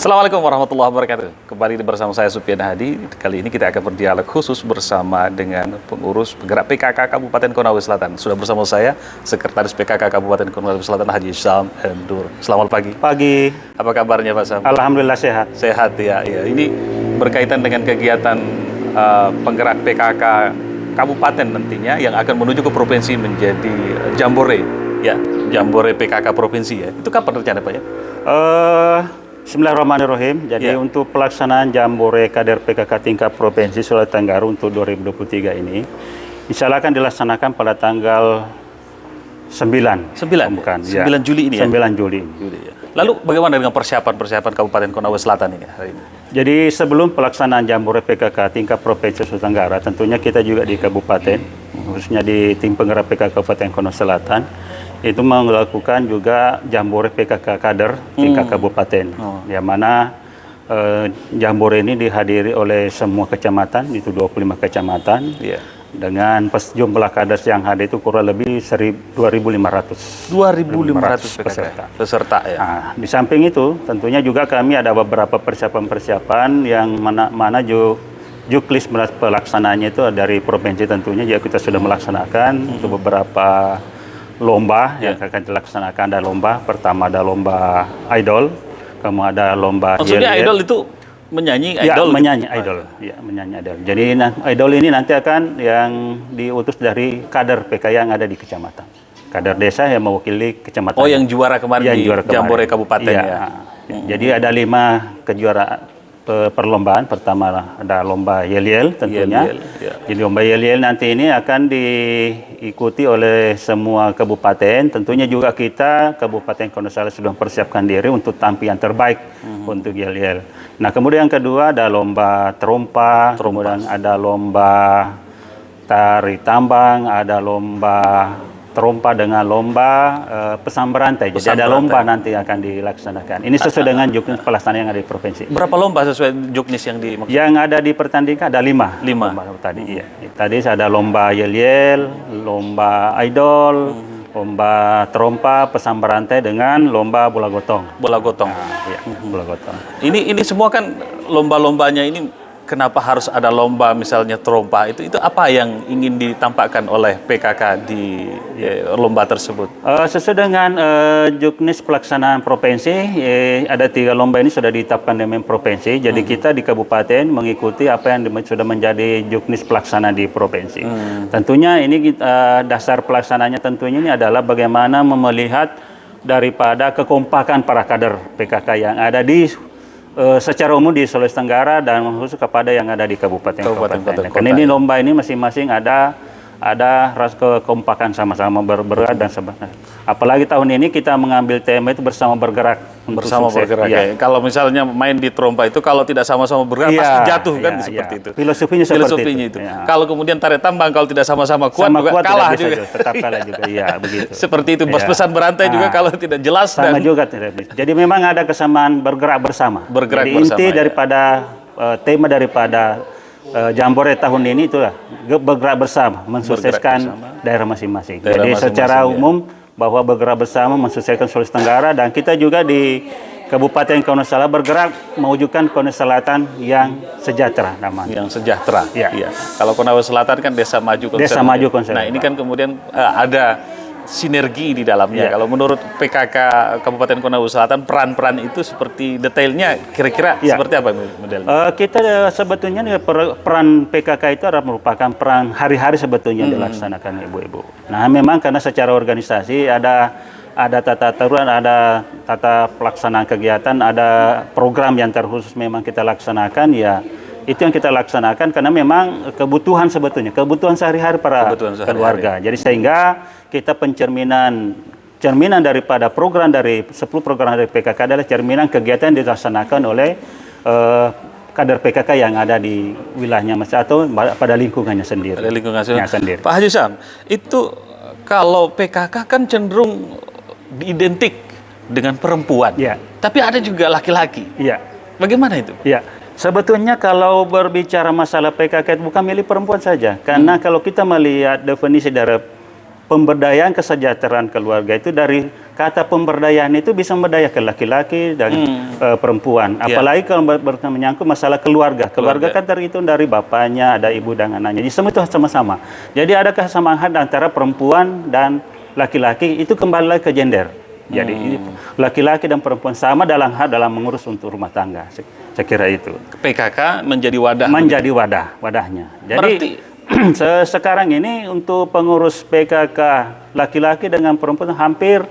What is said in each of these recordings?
Assalamualaikum warahmatullahi wabarakatuh. Kembali bersama saya Supian Hadi. Kali ini kita akan berdialog khusus bersama dengan pengurus penggerak PKK Kabupaten Konawe Selatan. Sudah bersama saya Sekretaris PKK Kabupaten Konawe Selatan Haji Sam Endur. Selamat pagi. Pagi. Apa kabarnya Pak Sam? Alhamdulillah sehat. Sehat ya. Ini berkaitan dengan kegiatan penggerak PKK Kabupaten nantinya yang akan menuju ke provinsi menjadi Jambore ya. Jambore PKK provinsi ya. Itu kapan rencana Pak ya? Bismillahirrahmanirrahim. Jadi untuk pelaksanaan Jambore Kader PKK tingkat Provinsi Sulawesi Tenggara untuk 2023 ini, insya Allah akan dilaksanakan pada tanggal 9. 9 bukan, 9 ya. Juli ini 9 ya? Juli. Ya. Lalu bagaimana dengan persiapan Kabupaten Konawe Selatan ini hari ini? Jadi sebelum pelaksanaan Jambore PKK tingkat Provinsi Sulawesi Tenggara, tentunya kita juga di Kabupaten, khususnya di tim penggerak PKK Kabupaten Konawe Selatan, itu melakukan juga Jambore PKK Kader tingkat kabupaten, yang mana Jambore ini dihadiri oleh semua kecamatan, itu 25 kecamatan, dengan jumlah kader yang hadir itu kurang lebih 2.500 peserta ya. Nah, di samping itu tentunya juga kami ada beberapa persiapan yang mana juklis pelaksanaannya itu dari provinsi tentunya juga kita sudah melaksanakan untuk beberapa lomba yang akan dilaksanakan. Ada lomba pertama, ada lomba idol, kemudian ada lomba maksudnya idol itu menyanyi idol, menyanyi idol, ya menyanyi idol. Jadi idol ini nanti akan yang diutus dari kader PK yang ada di kecamatan, kader desa yang mewakili kecamatan. Oh, yang juara kemarin di Jambore Kabupaten ya. Jadi ada 5 kejuaraan perlombaan. Pertama ada lomba yel-yel tentunya. Jadi lomba yel-yel nanti ini akan diikuti oleh semua kabupaten. Tentunya juga kita Kabupaten Konawe Selatan sudah mempersiapkan diri untuk tampil yang terbaik untuk yel-yel. Nah, kemudian yang kedua ada lomba trompa, kemudian ada lomba tari tambang, ada lomba trompa dengan lomba pesan berantai. Jadi ada lomba nanti akan dilaksanakan. Ini sesuai dengan juknis pelaksanaan yang ada di provinsi. Berapa lomba sesuai juknis yang dimaksud? Yang ada di pertandingan ada 5. 5 lomba tadi. Iya. Tadi ada lomba yel-yel, lomba idol, lomba trompa, pesan berantai dengan lomba bola gotong. Bola gotong. Bola gotong. Ini semua kan lomba-lombanya ini. Kenapa harus ada lomba misalnya trompa? Itu apa yang ingin ditampakkan oleh PKK di lomba tersebut? Sesuai dengan juknis pelaksanaan provinsi, ada 3 lomba ini sudah ditetapkan dengan provinsi. Jadi kita di kabupaten mengikuti apa yang sudah menjadi juknis pelaksanaan di provinsi. Tentunya ini dasar pelaksananya tentunya ini adalah bagaimana melihat daripada kekompakan para kader PKK yang ada di secara umum di Sulawesi Tenggara dan khusus kepada yang ada di kabupaten. Karena ini lomba ini masing-masing ada kekompakan sama-sama bergerak dan sebenarnya. Apalagi tahun ini kita mengambil tema itu bersama bergerak. Bersama bergerak. Ya. Kalau misalnya main di trompa itu kalau tidak sama-sama bergerak pasti jatuh kan seperti itu. Filosofinya seperti itu. Kalau kemudian tarik tambang kalau tidak sama-sama kuat juga kalah juga. Tetap kalah juga. Iya, begitu. Seperti itu. Pesan berantai juga kalau tidak jelas sama juga tidak bisa. Jadi memang ada kesamaan bergerak bersama. Bergerak jadi bersama. Inti daripada tema daripada Jambore tahun ini itulah bergerak bersama, mensukseskan daerah masing-masing. Jadi secara umum bahwa bergerak bersama mensukseskan Sulawesi Tenggara, dan kita juga di Kabupaten Konawe Selatan bergerak mewujudkan Konawe Selatan yang sejahtera namanya. Yang sejahtera. Ya. Iya. Kalau Konawe Selatan kan desa maju konsep. Desa maju konsep. Nah, ini kan kemudian ada sinergi di dalamnya. Kalau menurut PKK Kabupaten Konawe Selatan, peran-peran itu seperti detailnya kira-kira seperti apa modelnya? Kita sebetulnya peran PKK itu adalah merupakan peran hari-hari sebetulnya dilaksanakan ibu-ibu. Nah, memang karena secara organisasi ada tata aturan, ada tata pelaksanaan kegiatan, ada program yang terkhusus memang kita laksanakan ya. Itu yang kita laksanakan karena memang kebutuhan sebetulnya, kebutuhan sehari-hari para keluarga. Jadi sehingga kita cerminan daripada program dari 10 program dari PKK adalah cerminan kegiatan yang dilaksanakan oleh kader PKK yang ada di wilayahnya atau pada lingkungannya sendiri. Pada lingkungannya sendiri. Pak Haji Sam, itu kalau PKK kan cenderung identik dengan perempuan, tapi ada juga laki-laki. Bagaimana itu? Sebetulnya kalau berbicara masalah PKK bukan milik perempuan saja, karena kalau kita melihat definisi dari pemberdayaan kesejahteraan keluarga itu dari kata pemberdayaan itu bisa memberdayakan laki-laki dan perempuan. Apalagi kalau menyangkut masalah keluarga. Keluarga kan terhitung dari bapaknya, ada ibu dan anaknya. Jadi semua itu sama-sama. Jadi ada kesamaan antara perempuan dan laki-laki, itu kembali lagi ke gender. Jadi laki-laki dan perempuan sama dalam mengurus untuk rumah tangga. Saya kira itu. PKK menjadi wadah. Menjadi wadahnya. Jadi sekarang ini untuk pengurus PKK laki-laki dengan perempuan hampir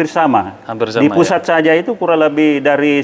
sama. Di pusat saja itu kurang lebih dari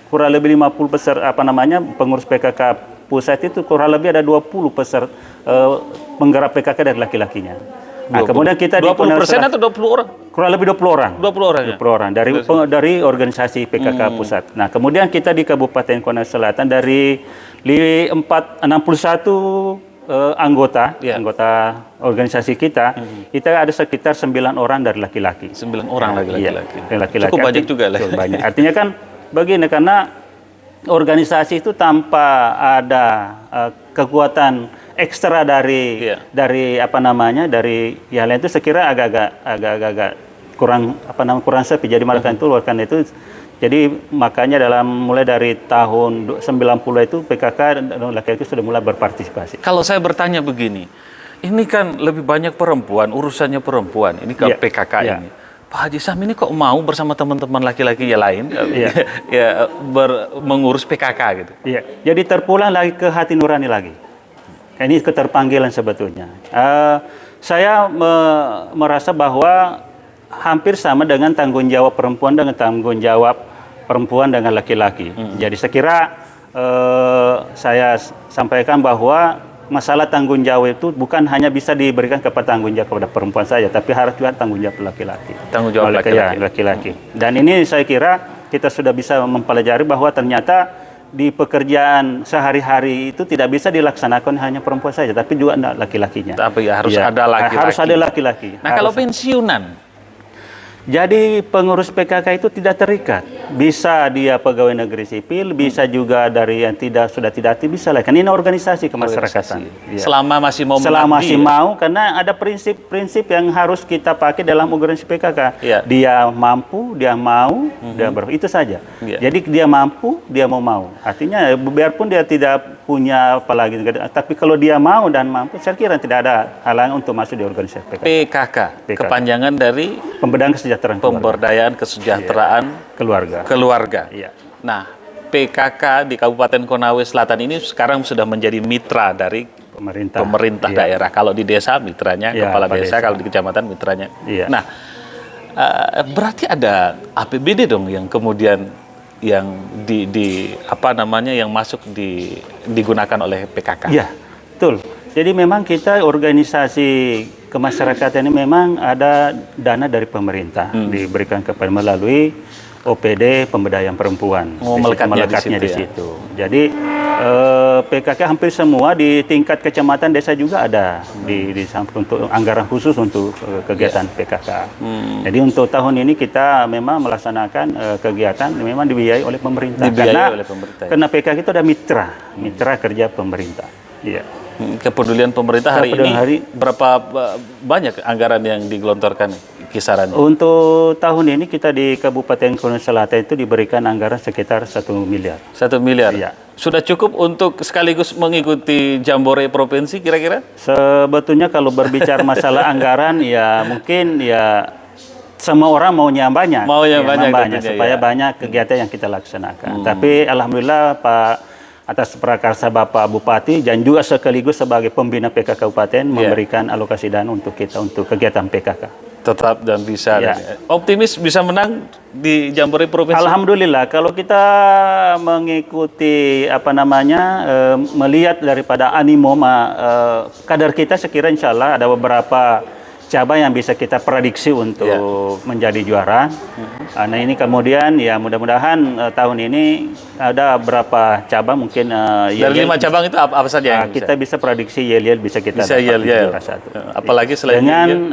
kurang lebih 50% pengurus PKK pusat itu kurang lebih ada 20% penggerak PKK dari laki-lakinya. Nah, kemudian kita 20% atau 20 orang? Kurang lebih 20 orang. 20 orang ya? 20 orang dari organisasi PKK pusat. Nah, kemudian kita di Kabupaten Konawe Selatan dari 61 anggota organisasi kita, kita ada sekitar 9 orang dari laki-laki. 9 orang laki-laki. Laki-laki. Cukup banyak juga lah. Banyak. Artinya kan begini, karena organisasi itu tanpa ada kekuatan ekstra dari yang lain itu sekira agak kurang sepi. Jadi karena itu jadi makanya mulai dari tahun 90 itu PKK dan laki-laki sudah mulai berpartisipasi. Kalau saya bertanya begini, ini kan lebih banyak perempuan, urusannya perempuan. Ini kan PKK ini. Pak Haji Sam ini kok mau bersama teman-teman laki-laki yang lain mengurus PKK gitu? Iya. Jadi terpulang lagi ke hati nurani lagi. Ini keterpanggilan sebetulnya. Saya merasa bahwa hampir sama dengan tanggung jawab perempuan dengan tanggung jawab perempuan dengan laki-laki. Jadi saya kira saya sampaikan bahwa masalah tanggung jawab itu bukan hanya bisa diberikan kepada tanggung jawab kepada perempuan saja, tapi harus juga tanggung jawab laki-laki. Tanggung jawab laki-laki. Dan ini saya kira kita sudah bisa mempelajari bahwa ternyata di pekerjaan sehari-hari itu tidak bisa dilaksanakan hanya perempuan saja, tapi juga laki-lakinya. Tapi harus ada laki-laki. Harus ada laki-laki. Nah, kalau pensiunan? Jadi pengurus PKK itu tidak terikat. Bisa dia pegawai negeri sipil, bisa juga dari yang sudah tidak aktif, bisa lah. Kan ini organisasi kemasyarakatan. Ya. Selama masih mau karena ada prinsip-prinsip yang harus kita pakai dalam organisasi PKK. Ya. Dia mampu, dia mau, itu saja. Ya. Jadi dia mampu, dia mau. Artinya biarpun dia tidak punya apalagi, tapi kalau dia mau dan mampu, saya kira tidak ada halangan untuk masuk di organisasi PKK. PKK. Kepanjangan dari Pemberdayaan kesejahteraan keluarga. Iya. Nah, PKK di Kabupaten Konawe Selatan ini sekarang sudah menjadi mitra dari pemerintah daerah. Kalau di desa mitranya kepala desa, kalau di kecamatan mitranya. Iya. Nah, berarti ada APBD dong yang kemudian yang yang masuk digunakan oleh PKK. Iya, betul. Jadi memang kita organisasi kemasyarakatan ini memang ada dana dari pemerintah diberikan kepada melalui OPD pemberdayaan perempuan. Melekatnya di situ. Jadi PKK hampir semua di tingkat kecamatan desa juga ada di untuk anggaran khusus untuk kegiatan PKK. Jadi untuk tahun ini kita memang melaksanakan kegiatan memang dibiayai oleh pemerintah. Karena PKK itu ada mitra kerja pemerintah. Iya. Kepedulian pemerintah hari ini berapa banyak anggaran yang digelontorkan kisarannya? Untuk tahun ini kita di Kabupaten Konawe Selatan itu diberikan anggaran sekitar 1 miliar. 1 miliar? Iya. Sudah cukup untuk sekaligus mengikuti Jambore Provinsi kira-kira? Sebetulnya kalau berbicara masalah anggaran ya mungkin ya semua orang maunya banyak. Banyak supaya banyak kegiatan yang kita laksanakan. Tapi alhamdulillah atas prakarsa Bapak Bupati dan juga sekaligus sebagai pembina PKK Kabupaten memberikan alokasi dana untuk kita untuk kegiatan PKK. Tetap dan bisa. Optimis bisa menang di Jambore Provinsi? Alhamdulillah, kalau kita mengikuti melihat daripada animo kader kita, sekira insya Allah ada beberapa cabang yang bisa kita prediksi untuk menjadi juara. Nah ini kemudian ya mudah-mudahan tahun ini ada berapa cabang mungkin dari 5 cabang itu apa saja yang kita bisa prediksi Yel bisa kita juara satu. Apalagi selain dengan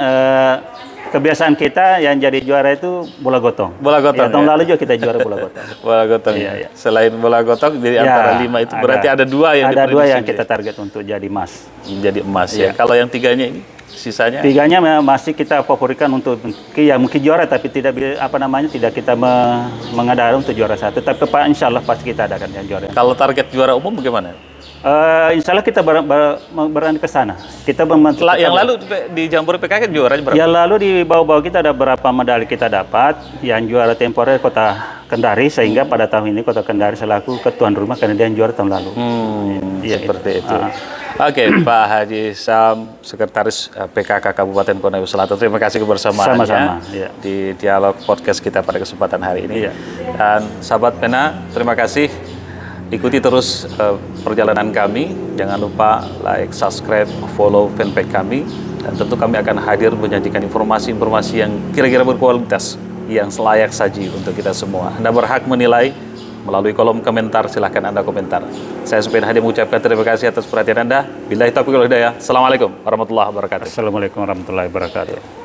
kebiasaan kita yang jadi juara itu bola gotong. Tahun lalu juga kita juara bola gotong. Bola gotong. Iya. Selain bola gotong dari antara 5 itu berarti ada 2 yang ada 2 yang kita target untuk jadi emas. Jadi emas ya. Kalau yang 3-nya ini? Sisanya? Tiganya masih kita favoritkan untuk ya mungkin juara, tapi tidak tidak kita mengadakan untuk juara satu. Tapi insya Allah pasti kita adakan yang juara. Kalau target juara umum bagaimana? Insya Allah kita berani ke sana. Yang lalu di Jambore PKK juaranya berapa? Ya lalu di bawah-bawah kita ada berapa medali kita dapat. Yang juara temporer Kota Kendari, sehingga pada tahun ini Kota Kendari selaku ketuan rumah karena dia yang juara tahun lalu. Ya, seperti itu. Oke, Pak Haji Sam, Sekretaris PKK Kabupaten Konawe Selatan. Terima kasih kebersamaannya Sama-sama, ya. Di dialog podcast kita pada kesempatan hari ini. Iya. Dan sahabat Pena, terima kasih. Ikuti terus perjalanan kami. Jangan lupa like, subscribe, follow fanpage kami. Dan tentu kami akan hadir menyajikan informasi-informasi yang kira-kira berkualitas, yang selayak saji untuk kita semua. Anda berhak menilai melalui kolom komentar, silahkan Anda komentar. Saya Supin Hadi mengucapkan terima kasih atas perhatian Anda. Billahi taufiq wal hidayah. Assalamualaikum warahmatullahi wabarakatuh. Assalamualaikum warahmatullahi wabarakatuh.